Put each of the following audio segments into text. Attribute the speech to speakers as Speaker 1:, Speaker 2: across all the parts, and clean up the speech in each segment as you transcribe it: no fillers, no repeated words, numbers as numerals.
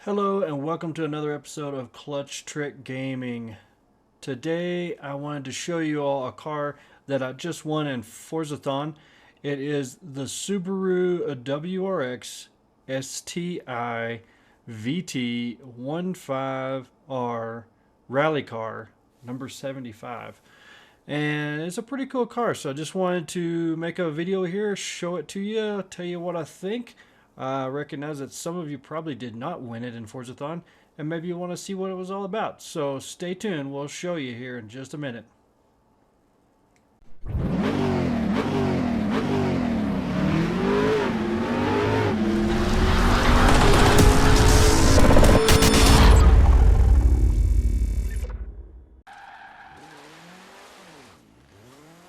Speaker 1: Hello and welcome to another episode of Clutch Trick Gaming. Today I wanted to show you all a car that I just won in Forzathon. It is the Subaru WRX STI VT15R rally car number 75. And it's a pretty cool car, so I just wanted to make a video here, show it to you, tell you what I think. I recognize that some of you probably did not win it in Forzathon, and maybe you want to see what it was all about. So stay tuned, we'll show you here in just a minute.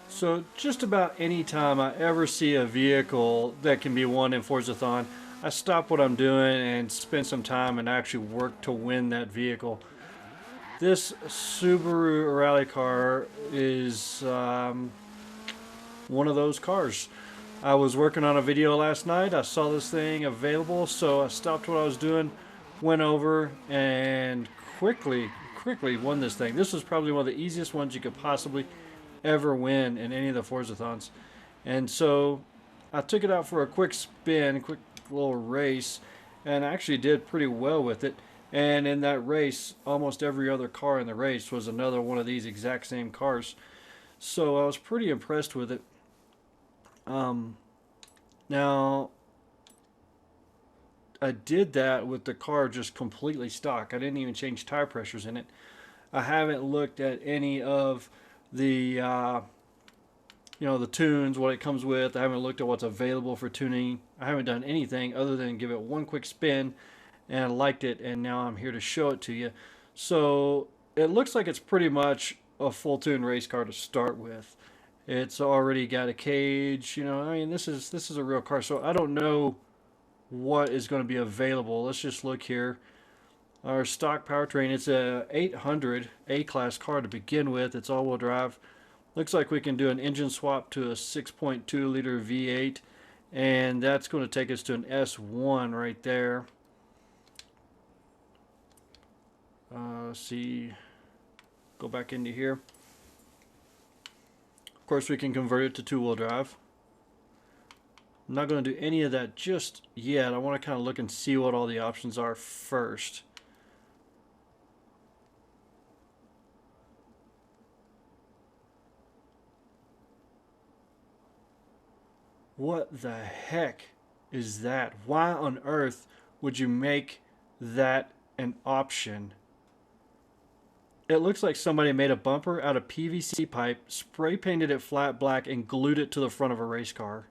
Speaker 1: So just about any time I ever see a vehicle that can be won in Forzathon, I stop what I'm doing and spend some time and actually work to win that vehicle. This Subaru rally car is one of those cars. I was working on a video last night. I saw this thing available, so I stopped what I was doing, went over, and quickly won this thing. This was probably one of the easiest ones you could possibly ever win in any of the Forzathons. And so I took it out for a quick spin, quick little race, and I actually did pretty well with it. And in that race, almost every other car in the race was another one of these exact same cars. So I was pretty impressed with it. Now, I did that with the car just completely stock. I didn't even change tire pressures in it. I haven't looked at any of the the tunes, what it comes with. I haven't looked at what's available for tuning. I haven't done anything other than give it one quick spin, and I liked it, and now I'm here to show it to you. So it looks like it's pretty much a full tune race car to start with. It's already got a cage, I mean, this is a real car. So I don't know what is going to be available. Let's just look here. Our stock powertrain, it's a 800 A-class car to begin with. It's all-wheel drive. Looks like we can do an engine swap to a 6.2 liter V8, and that's going to take us to an S1 right there. Let's see, go back into here. Of course, we can convert it to two-wheel drive. I'm not going to do any of that just yet. I want to kind of look and see what all the options are first. What the heck is that? Why on earth would you make that an option? It looks like somebody made a bumper out of PVC pipe, spray painted it flat black, and glued it to the front of a race car.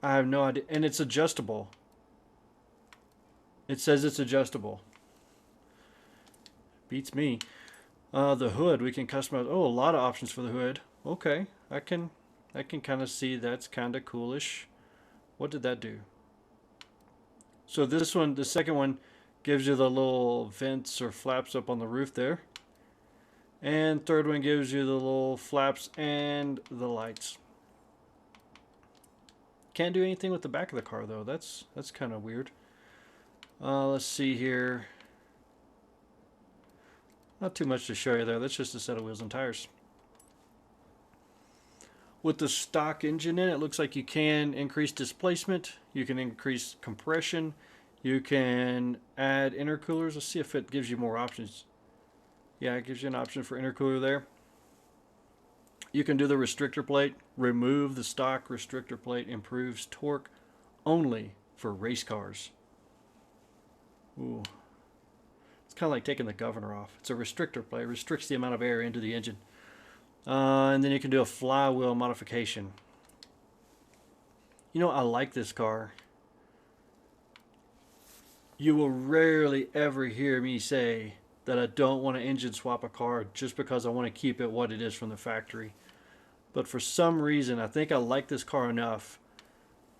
Speaker 1: I have no idea. And it's adjustable. It says it's adjustable. Beats me. The hood, we can customize. Oh, a lot of options for the hood. Okay, I can kind of see that's kind of coolish. What did that do? So this one, the second one, gives you the little vents or flaps up on the roof there. And third one gives you the little flaps and the lights. Can't do anything with the back of the car though. That's kind of weird. Let's see here. Not too much to show you there. That's just a set of wheels and tires. With the stock engine in it, looks like you can increase displacement, you can increase compression, you can add intercoolers. Let's see if it gives you more options. Yeah, it gives you an option for intercooler there. You can do the restrictor plate, remove the stock restrictor plate, improves torque only for race cars. Ooh. It's kind of like taking the governor off. It's a restrictor plate, restricts the amount of air into the engine. And then you can do a flywheel modification. I like this car. You will rarely ever hear me say that I don't want to engine swap a car just because I want to keep it what it is from the factory. But for some reason, I think I like this car enough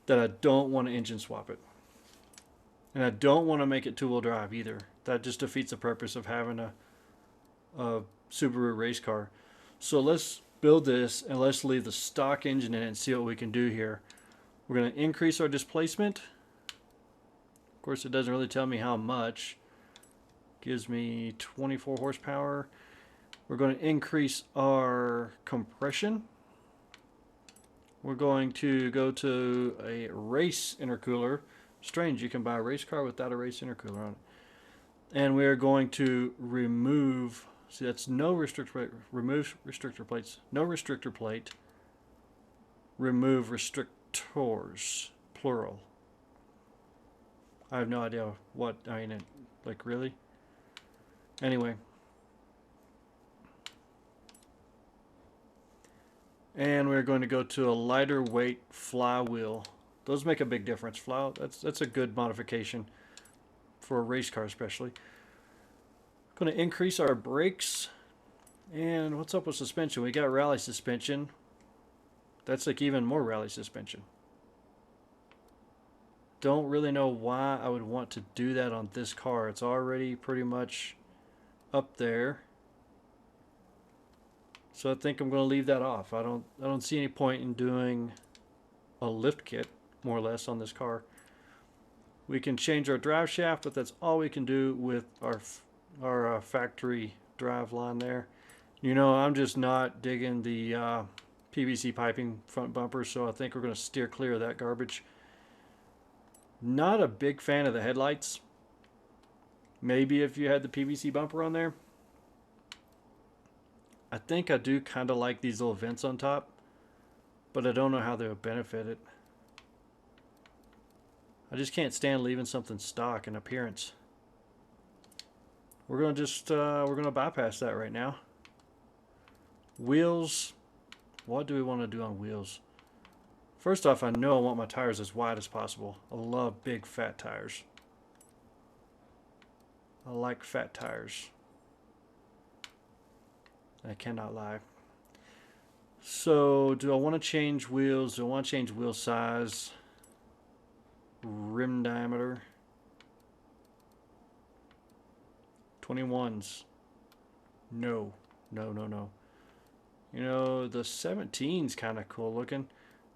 Speaker 1: that I don't want to engine swap it. And I don't want to make it two-wheel drive either. That just defeats the purpose of having a Subaru race car. So let's build this and let's leave the stock engine in it and see what we can do here. We're going to increase our displacement. Of course, it doesn't really tell me how much. gives me 24 horsepower. We're going to increase our compression. We're going to go to a race intercooler. Strange, you can buy a race car without a race intercooler on it. And we're going to remove, see that's no restrictor plate, remove restrictor plates, no restrictor plate, remove restrictors, plural. I have no idea what, I mean, like really? Anyway. And we're going to go to a lighter weight flywheel. Those make a big difference. That's a good modification for a race car especially. Going to increase our brakes. And what's up with suspension? We got rally suspension. That's like even more rally suspension. Don't really know why I would want to do that on this car. It's already pretty much up there. So I think I'm going to leave that off. I don't see any point in doing a lift kit, more or less, on this car. We can change our drive shaft, but that's all we can do with our factory drive line there. You know, I'm just not digging the PVC piping front bumper, so I think we're going to steer clear of that garbage. Not a big fan of the headlights. Maybe if you had the PVC bumper on there. I think I do kind of like these little vents on top, but I don't know how they would benefit it. I just can't stand leaving something stock in appearance. We're gonna just we're gonna bypass that right now. Wheels. What do we want to do on wheels? First off, I know I want my tires as wide as possible. I love big fat tires. I like fat tires. I cannot lie. So, do I want to change wheels? Do I want to change wheel size? Rim diameter? 21s. No. No, no, no. You know, the 17's kind of cool looking.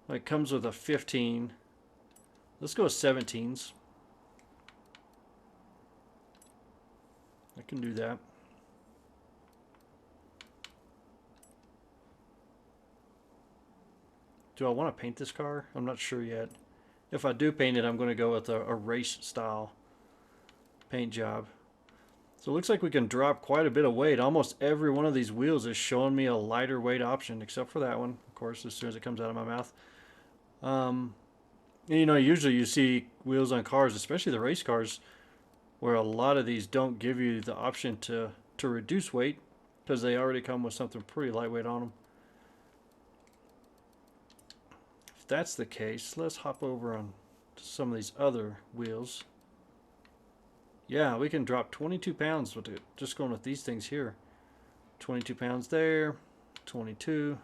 Speaker 1: It comes with a 15. Let's go with 17s. I can do that. Do I want to paint this car? I'm not sure yet. If I do paint it, I'm going to go with a race style paint job. So it looks like we can drop quite a bit of weight. Almost every one of these wheels is showing me a lighter weight option, except for that one, of course, as soon as it comes out of my mouth. You know, usually you see wheels on cars, especially the race cars, where a lot of these don't give you the option to reduce weight because they already come with something pretty lightweight on them. If that's the case, let's hop over on to some of these other wheels. Yeah, we can drop 22 pounds with it, just going with these things here. 22 pounds there, 22.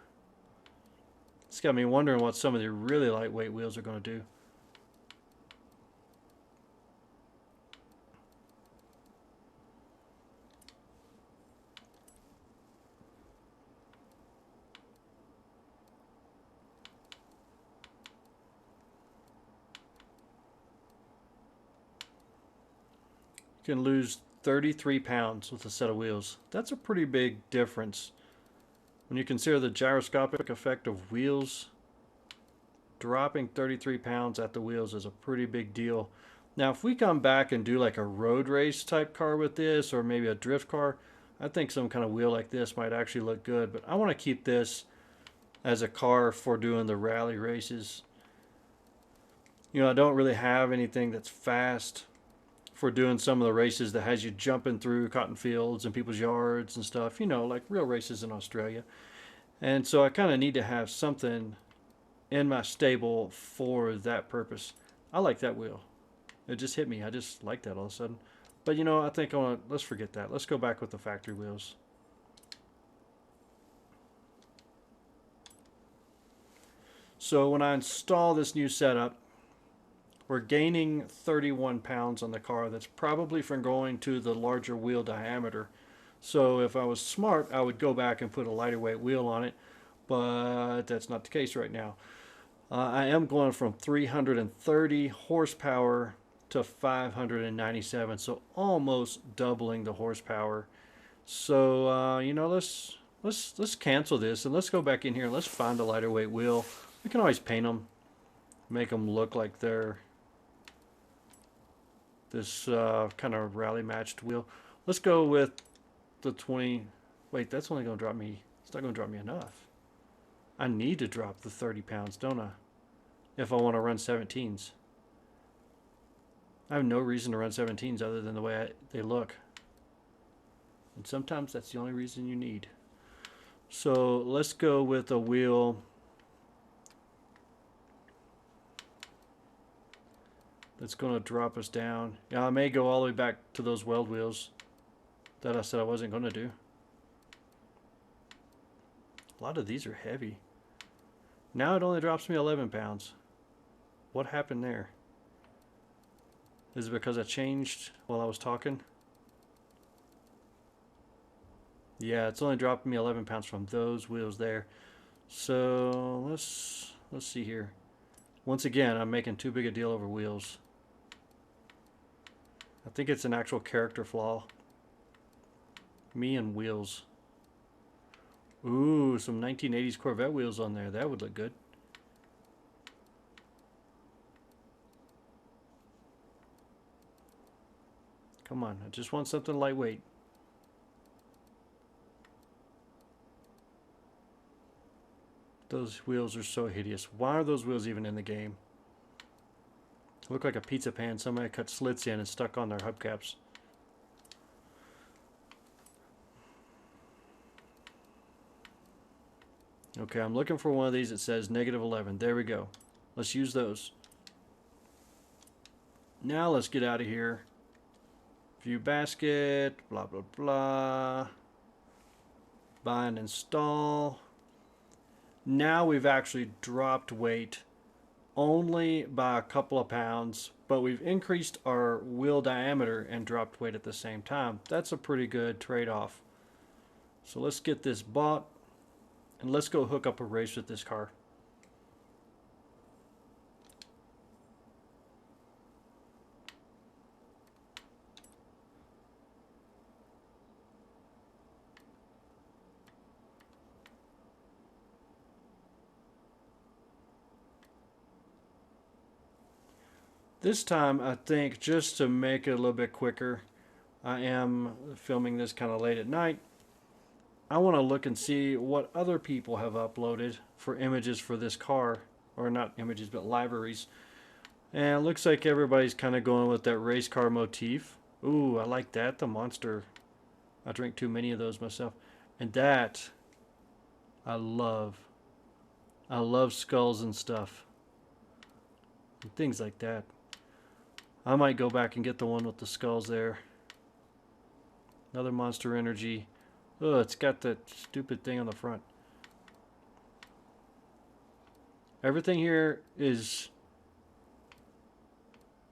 Speaker 1: It's got me wondering what some of the really lightweight wheels are going to do. You can lose 33 pounds with a set of wheels. That's a pretty big difference. When you consider the gyroscopic effect of wheels, dropping 33 pounds at the wheels is a pretty big deal. Now, if we come back and do like a road race type car with this, or maybe a drift car, I think some kind of wheel like this might actually look good. But I want to keep this as a car for doing the rally races. You know, I don't really have anything that's fast for doing some of the races that has you jumping through cotton fields and people's yards and stuff, you know, like real races in Australia. And so I kind of need to have something in my stable for that purpose. I like that wheel. It just hit me. I just like that all of a sudden. But you know, I think I want, let's forget that. Let's go back with the factory wheels. So when I install this new setup, we're gaining 31 pounds on the car. That's probably from going to the larger wheel diameter. So if I was smart, I would go back and put a lighter weight wheel on it, but that's not the case right now. I am going from 330 horsepower to 597, so almost doubling the horsepower. So you know, let's cancel this and let's go back in here and let's find a lighter weight wheel. We can always paint them, make them look like they're this kind of rally matched wheel. Let's go with the 20. Wait, that's only going to drop me. It's not going to drop me enough. I need to drop the 30 pounds, don't I? If I want to run 17s. I have no reason to run 17s other than the way they look. And sometimes that's the only reason you need. So let's go with a wheel that's going to drop us down. Yeah, I may go all the way back to those weld wheels that I said I wasn't going to do. A lot of these are heavy. Now it only drops me 11 pounds. What happened there? Is it because I changed while I was talking? Yeah, it's only dropping me 11 pounds from those wheels there. So let's see here. Once again, I'm making too big a deal over wheels. I think it's an actual character flaw. Me and wheels. Ooh, some 1980s Corvette wheels on there. That would look good. Come on, I just want something lightweight. Those wheels are so hideous. Why are those wheels even in the game? They look like a pizza pan somebody cut slits in and stuck on their hubcaps. Okay, I'm looking for one of these that says -11. There we go. Let's use those. Now let's get out of here. View basket, blah, blah, blah. Buy and install. Now we've actually dropped weight only by a couple of pounds, but we've increased our wheel diameter and dropped weight at the same time. That's a pretty good trade-off. So let's get this bought and let's go hook up a race with this car. This time, I think, just to make it a little bit quicker, I am filming this kind of late at night. I want to look and see what other people have uploaded for images for this car. Or not images, but libraries. And it looks like everybody's kind of going with that race car motif. Ooh, I like that, the monster. I drink too many of those myself. And that, I love. I love skulls and stuff. And things like that. I might go back and get the one with the skulls there. Another Monster Energy. Oh, it's got that stupid thing on the front. Everything here is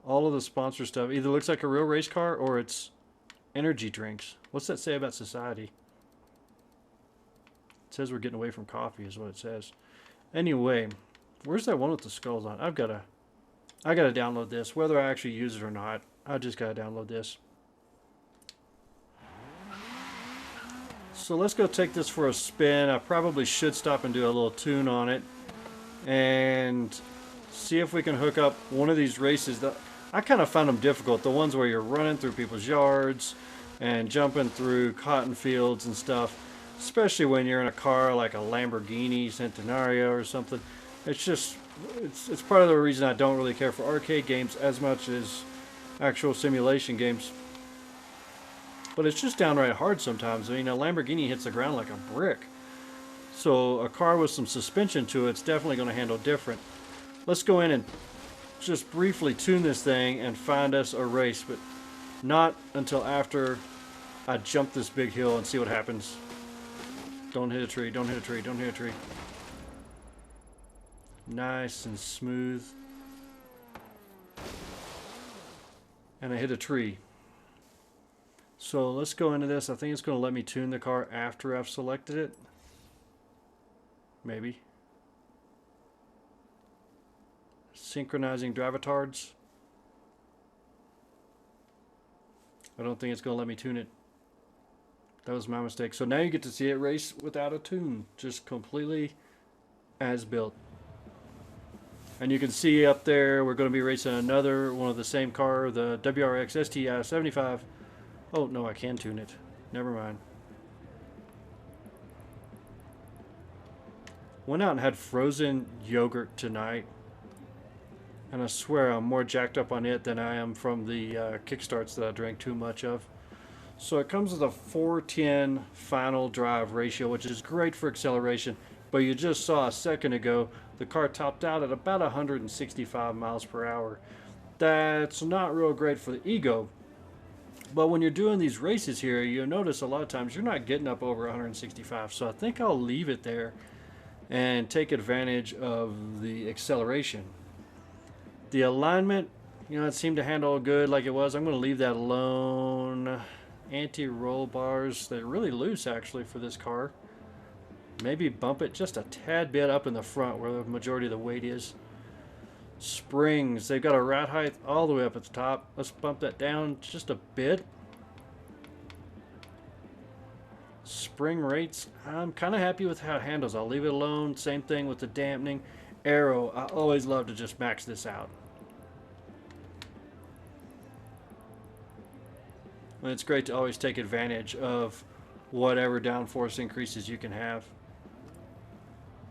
Speaker 1: all of the sponsor stuff. Either looks like a real race car or it's energy drinks. What's that say about society? It says we're getting away from coffee is what it says. Anyway, where's that one with the skulls on? I gotta download this, whether I actually use it or not. I just gotta download this. So let's go take this for a spin. I probably should stop and do a little tune on it and see if we can hook up one of these races. I kind of found them difficult, the ones where you're running through people's yards and jumping through cotton fields and stuff, especially when you're in a car like a Lamborghini Centenario or something. It's just it's part of the reason I don't really care for arcade games as much as actual simulation games. But it's just downright hard sometimes. I mean, a Lamborghini hits the ground like a brick. So a car with some suspension to it's definitely going to handle different. Let's go in and just briefly tune this thing and find us a race, but not until after I jump this big hill and see what happens. Don't hit a tree, don't hit a tree, don't hit a tree. Nice and smooth. And I hit a tree. So let's go into this. I think it's going to let me tune the car after I've selected it. Maybe. Synchronizing drivatards. I don't think it's going to let me tune it. That was my mistake. So now you get to see it race without a tune, just completely as built. And you can see up there, we're going to be racing another one of the same car, the WRX STI 75. Oh, no, I can tune it. Never mind. Went out and had frozen yogurt tonight. And I swear I'm more jacked up on it than I am from the kickstarts that I drank too much of. So it comes with a 410 final drive ratio, which is great for acceleration. But you just saw a second ago, the car topped out at about 165 miles per hour. That's not real great for the ego. But when you're doing these races here, you'll notice a lot of times you're not getting up over 165. So I think I'll leave it there and take advantage of the acceleration. The alignment, you know, it seemed to handle good like it was. I'm going to leave that alone. Anti-roll bars, they're really loose actually for this car. Maybe bump it just a tad bit up in the front where the majority of the weight is. Springs, they've got a rat height all the way up at the top. Let's bump that down just a bit. Spring rates, I'm kind of happy with how it handles. I'll leave it alone. Same thing with the dampening. Aero, I always love to just max this out. And it's great to always take advantage of whatever downforce increases you can have.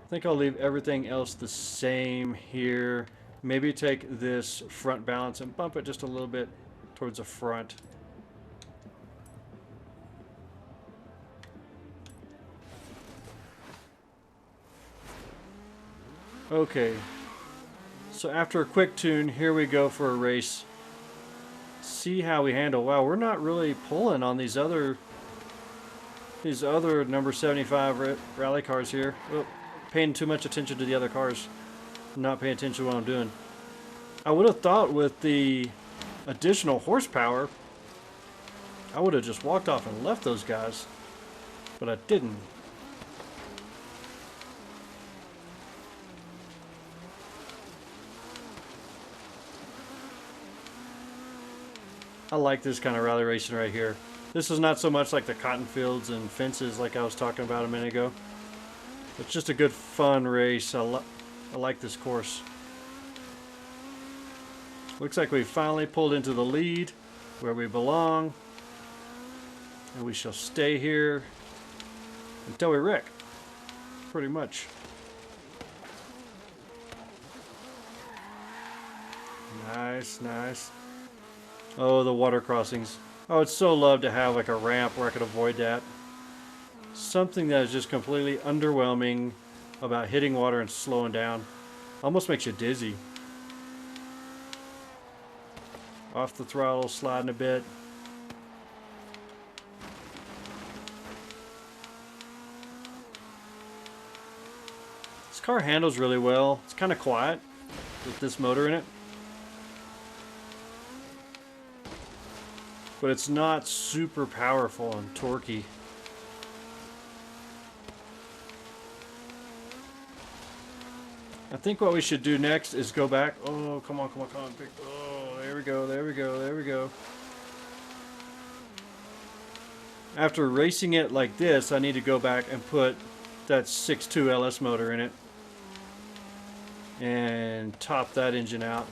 Speaker 1: I think I'll leave everything else the same here. Maybe take this front balance and bump it just a little bit towards the front. Okay, so after a quick tune, here we go for a race. See how we handle. Wow, we're not really pulling on these other number 75 rally cars here. Oh, paying too much attention to the other cars. Not paying attention to what I'm doing. I would have thought with the additional horsepower, I would have just walked off and left those guys, but I didn't. I like this kind of rally racing right here. This is not so much like the cotton fields and fences like I was talking about a minute ago. It's just a good fun race. I like this course. Looks like we finally pulled into the lead where we belong. And we shall stay here until we wreck. Pretty much. Nice, nice. Oh, the water crossings. I would so love to have like a ramp where I could avoid that. Something that is just completely underwhelming about hitting water and slowing down. Almost makes you dizzy. Off the throttle, sliding a bit. This car handles really well. It's kind of quiet with this motor in it. But it's not super powerful and torquey. I think what we should do next is go back. Oh, come on, come on, come on. Oh, there we go, there we go, there we go. After racing it like this, I need to go back and put that 6.2 LS motor in it. And top that engine out.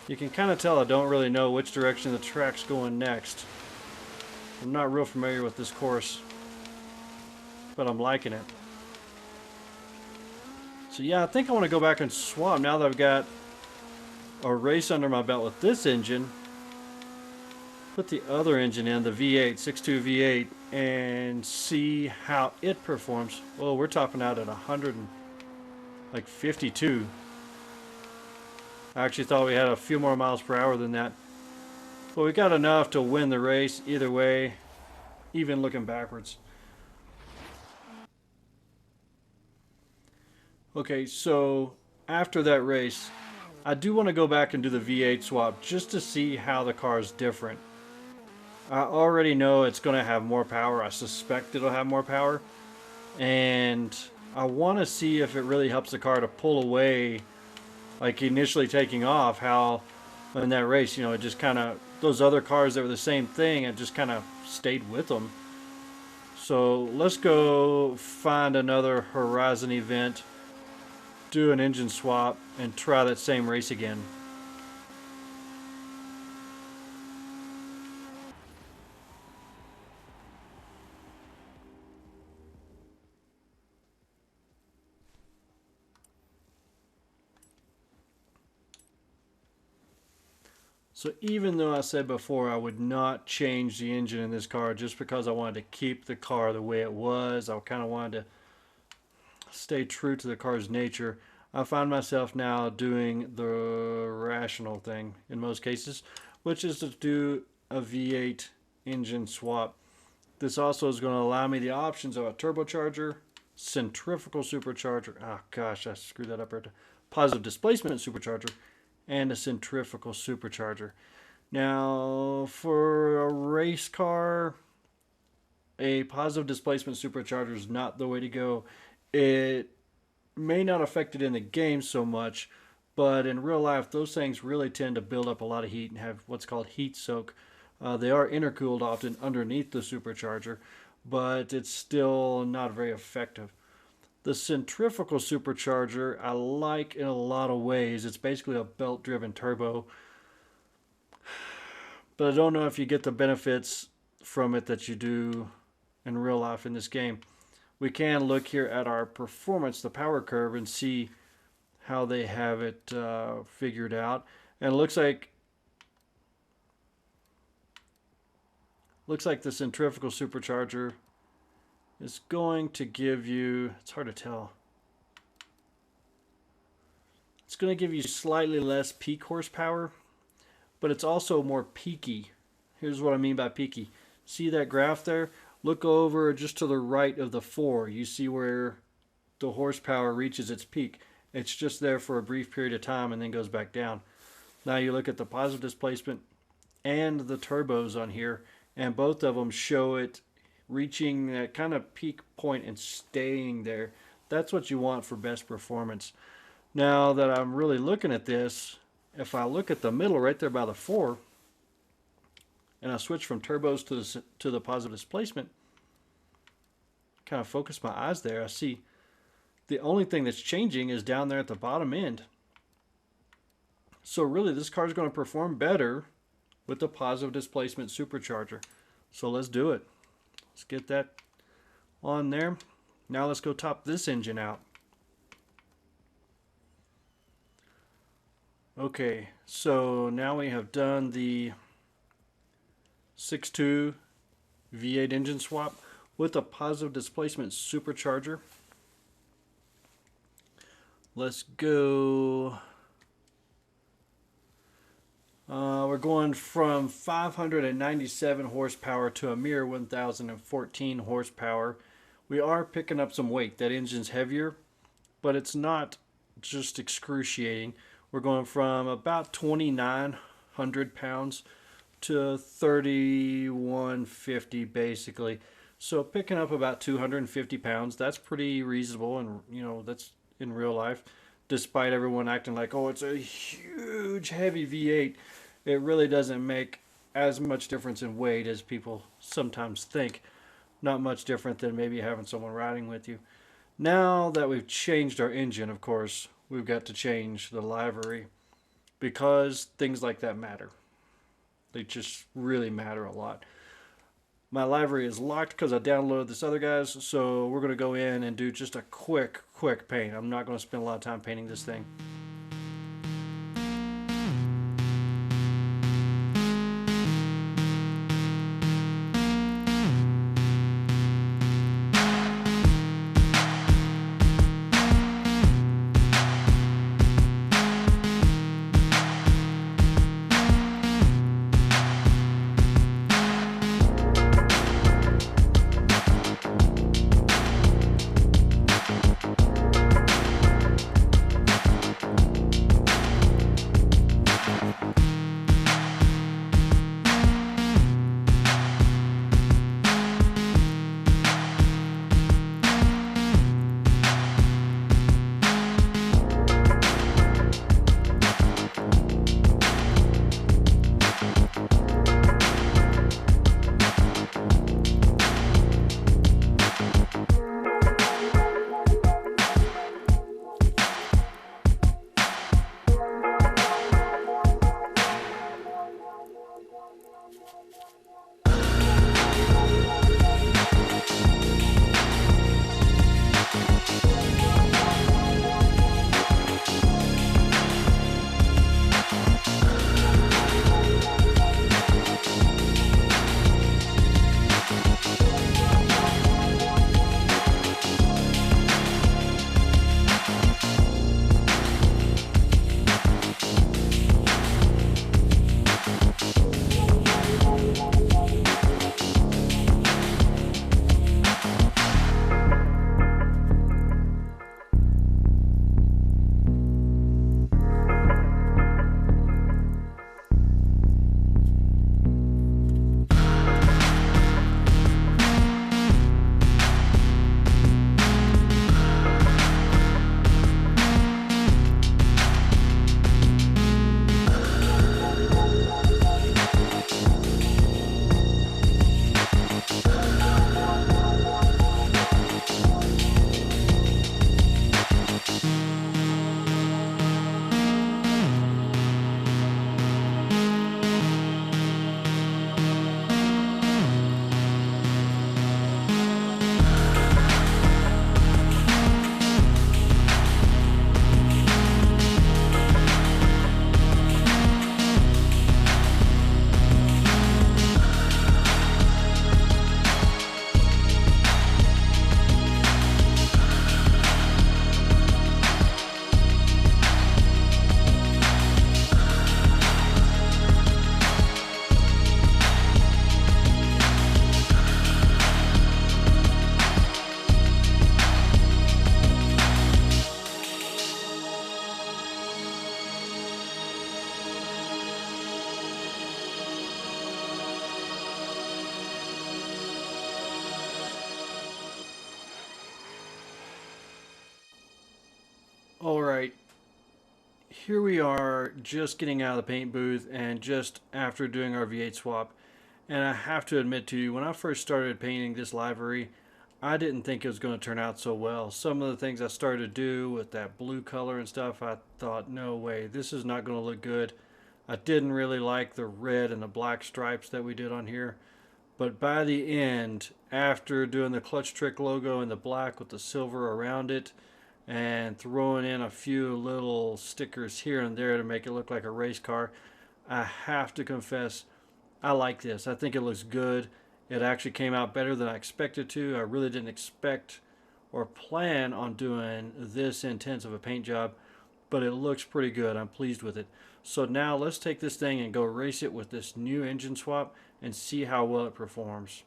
Speaker 1: You can kind of tell I don't really know which direction the track's going next. I'm not real familiar with this course, but I'm liking it. So yeah, I think I want to go back and swap now that I've got a race under my belt with this engine. Put the other engine in, the V8, 6.2 V8, and see how it performs. Well, we're topping out at 152. I actually thought we had a few more miles per hour than that. But we got enough to win the race either way, even looking backwards. Okay, so after that race, I do want to go back and do the V8 swap just to see how the car is different. I already know it's going to have more power. I suspect it'll have more power. And I want to see if it really helps the car to pull away like initially taking off, how in that race, you know, it just kind of, those other cars that were the same thing, it just kind of stayed with them. So let's go find another Horizon event, do an engine swap, and try that same race again. So even though I said before I would not change the engine in this car just because I wanted to keep the car the way it was, I kind of wanted to stay true to the car's nature, I find myself now doing the rational thing in most cases, which is to do a V8 engine swap. This also is going to allow me the options of a turbocharger, centrifugal supercharger, oh gosh, I screwed that up right there, positive displacement supercharger, and a centrifugal supercharger. Now, for a race car, a positive displacement supercharger is not the way to go. It may not affect it in the game so much, but in real life, those things really tend to build up a lot of heat and have what's called heat soak. They are intercooled often underneath the supercharger, but it's still not very effective. The centrifugal supercharger I like in a lot of ways. It's basically a belt-driven turbo, but I don't know if you get the benefits from it that you do in real life in this game. We can look here at our performance, the power curve, and see how they have it figured out. And it looks like the centrifugal supercharger is going to give you, it's hard to tell, it's going to give you slightly less peak horsepower, but it's also more peaky. Here's what I mean by peaky. See that graph there? Look over just to the right of the 4. You see where the horsepower reaches its peak. It's just there for a brief period of time and then goes back down. Now you look at the positive displacement and the turbos on here, and both of them show it reaching that kind of peak point and staying there. That's what you want for best performance. Now that I'm really looking at this, if I look at the middle right there by the 4, and I switch from turbos to the positive displacement, kind of focus my eyes there, I see the only thing that's changing is down there at the bottom end. So really this car is going to perform better with the positive displacement supercharger. So let's do it. Let's get that on there. Now let's go top this engine out. Okay, so now we have done the 6.2 V8 engine swap with a positive displacement supercharger. Let's go. We're going from 597 horsepower to a mere 1,014 horsepower. We are picking up some weight. That engine's heavier, but it's not just excruciating. We're going from about 2,900 pounds to 3,150 basically. So picking up about 250 pounds, that's pretty reasonable, and you know, that's in real life. Despite everyone acting like, oh, it's a huge heavy V8, it really doesn't make as much difference in weight as people sometimes think. Not much different than maybe having someone riding with you. Now that we've changed our engine, of course, we've got to change the livery, because things like that matter. They just really matter a lot. My livery is locked because I downloaded this other guy's, so we're going to go in and do just a quick paint. I'm not going to spend a lot of time painting this thing. here we are just getting out of the paint booth and just after doing our V8 swap. And I have to admit to you, when I first started painting this livery, I didn't think it was going to turn out so well. Some of the things I started to do with that blue color and stuff, I thought, no way, this is not going to look good. I didn't really like the red and the black stripes that we did on here. But by the end, after doing the Clutch Trick logo in the black with the silver around it, and throwing in a few little stickers here and there to make it look like a race car, I have to confess, I like this. I think it looks good. It actually came out better than I expected to. I really didn't expect or plan on doing this intense of a paint job, but it looks pretty good. I'm pleased with it. So now let's take this thing and go race it with this new engine swap and see how well it performs.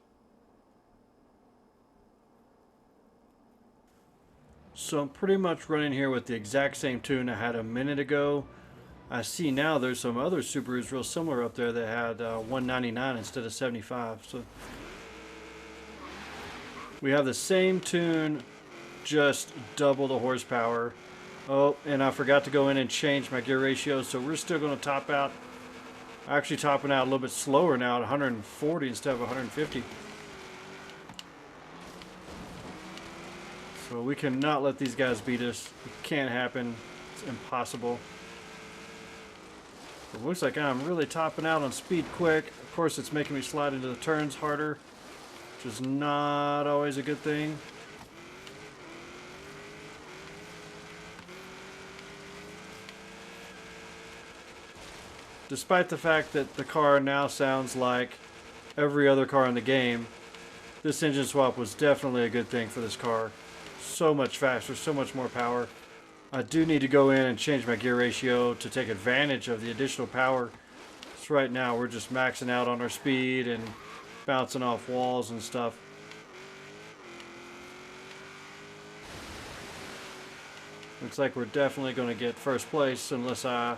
Speaker 1: So I'm pretty much running here with the exact same tune I had a minute ago. I see now there's some other Subarus real similar up there that had 199 instead of 75. So we have the same tune, just double the horsepower. Oh, and I forgot to go in and change my gear ratio, so we're still going to top out. Actually topping out a little bit slower now at 140 instead of 150. So we cannot let these guys beat us. It can't happen. It's impossible. It looks like I'm really topping out on speed quick. Of course, it's making me slide into the turns harder, which is not always a good thing. Despite the fact that the car now sounds like every other car in the game, this engine swap was definitely a good thing for this car. So much faster, so much more power. I do need to go in and change my gear ratio to take advantage of the additional power. So right now we're just maxing out on our speed and bouncing off walls and stuff. Looks like we're definitely going to get first place unless I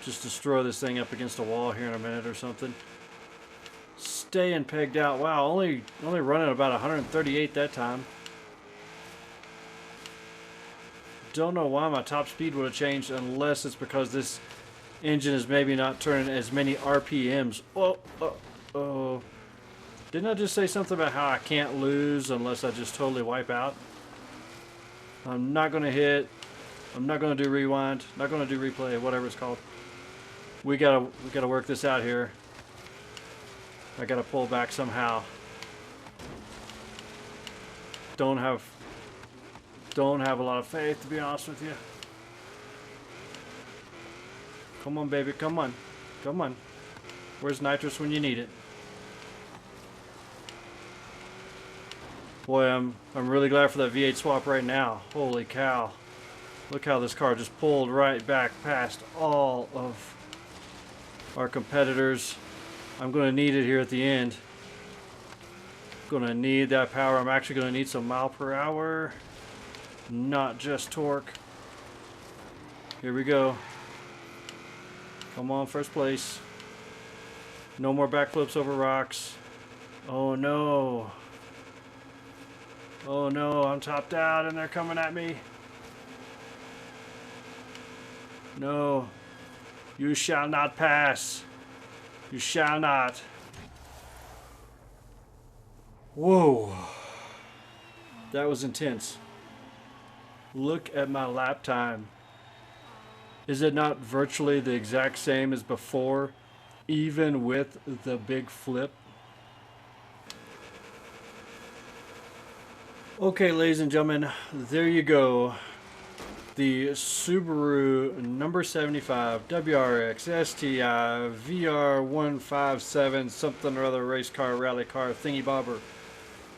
Speaker 1: just destroy this thing up against a wall here in a minute or something. Staying pegged out. Wow, only running about 138 that time. Don't know why my top speed would have changed unless it's because this engine is maybe not turning as many RPMs. Oh. Didn't I just say something about how I can't lose unless I just totally wipe out? I'm not going to hit. I'm not going to do rewind. Not going to do replay, whatever it's called. We gotta work this out here. I gotta pull back somehow. Don't have a lot of faith, to be honest with you. Come on, baby, come on. Come on. Where's nitrous when you need it? Boy, I'm really glad for that V8 swap right now. Holy cow. Look how this car just pulled right back past all of our competitors. I'm going to need it here at the end. Going to need that power. I'm actually going to need some mile per hour, not just torque. Here we go. Come on, first place. No more backflips over rocks. Oh no. Oh no, I'm topped out and they're coming at me. No. You shall not pass. You shall not. Whoa. That was intense. Look at my lap time. Is it not virtually the exact same as before, even with the big flip? Okay, ladies and gentlemen, there you go. The Subaru number 75 WRX STI VR157 something or other race car, rally car, thingy bobber.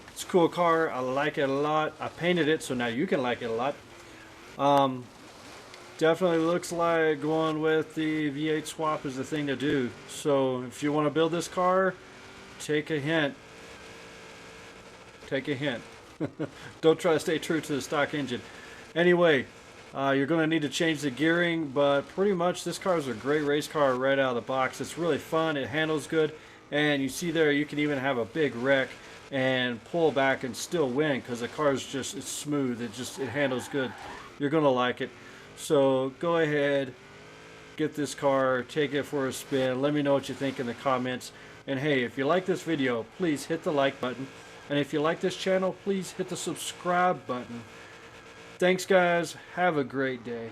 Speaker 1: It's a cool car. I like it a lot. I painted it, so now you can like it a lot. Definitely looks like going with the V8 swap is the thing to do. So if you want to build this car, take a hint. Take a hint. Don't try to stay true to the stock engine. Anyway, you're going to need to change the gearing, but pretty much this car is a great race car right out of the box. It's really fun. It handles good. And you see there, you can even have a big wreck and pull back and still win because the car is just, it's smooth. It handles good. You're going to like it. So go ahead, get this car, take it for a spin. Let me know what you think in the comments. And hey, if you like this video, please hit the like button. And if you like this channel, please hit the subscribe button. Thanks guys, have a great day.